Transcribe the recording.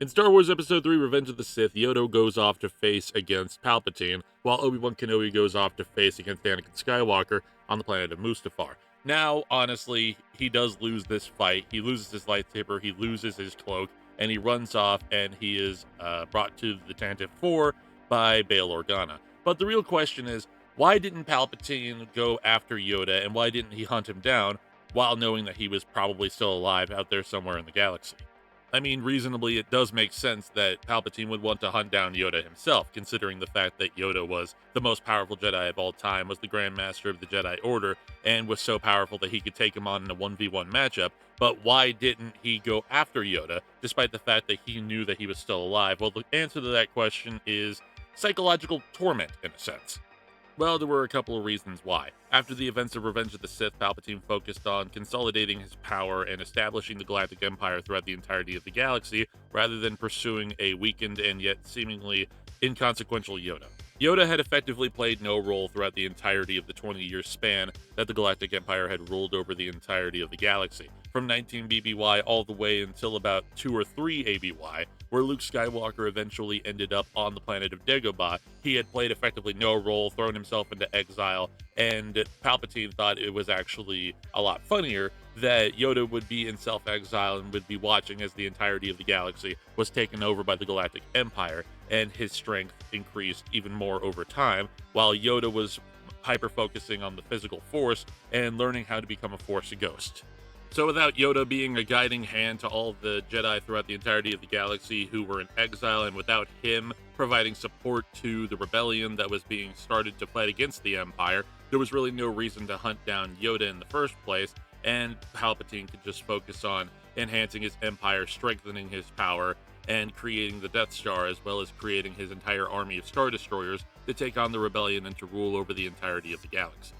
In Star Wars Episode 3 Revenge of the Sith, Yoda goes off to face against Palpatine, while Obi-Wan Kenobi goes off to face against Anakin Skywalker on the planet of Mustafar. Now, honestly, he does lose this fight. He loses his lightsaber, he loses his cloak, and he runs off, and he is brought to the Tantive 4 by Bail Organa. But the real question is, why didn't Palpatine go after Yoda, and why didn't he hunt him down while knowing that he was probably still alive out there somewhere in the galaxy? I mean, reasonably, it does make sense that Palpatine would want to hunt down Yoda himself, considering the fact that Yoda was the most powerful Jedi of all time, was the Grand Master of the Jedi Order, and was so powerful that he could take him on in a 1v1 matchup. But why didn't he go after Yoda, despite the fact that he knew that he was still alive? Well, the answer to that question is psychological torment, in a sense. Well, there were a couple of reasons why. After the events of Revenge of the Sith, Palpatine focused on consolidating his power and establishing the Galactic Empire throughout the entirety of the galaxy, rather than pursuing a weakened and yet seemingly inconsequential Yoda. Yoda had effectively played no role throughout the entirety of the 20-year span that the Galactic Empire had ruled over the entirety of the galaxy, from 19 BBY all the way until about 2 or 3 ABY, where Luke Skywalker eventually ended up on the planet of Dagobah. He had played effectively no role, thrown himself into exile, and Palpatine thought it was actually a lot funnier that Yoda would be in self-exile and would be watching as the entirety of the galaxy was taken over by the Galactic Empire, and his strength increased even more over time, while Yoda was hyper-focusing on the physical force and learning how to become a Force ghost. So without Yoda being a guiding hand to all of the Jedi throughout the entirety of the galaxy who were in exile, and without him providing support to the rebellion that was being started to fight against the Empire, there was really no reason to hunt down Yoda in the first place, and Palpatine could just focus on enhancing his empire, strengthening his power, and creating the Death Star, as well as creating his entire army of Star Destroyers to take on the rebellion and to rule over the entirety of the galaxy.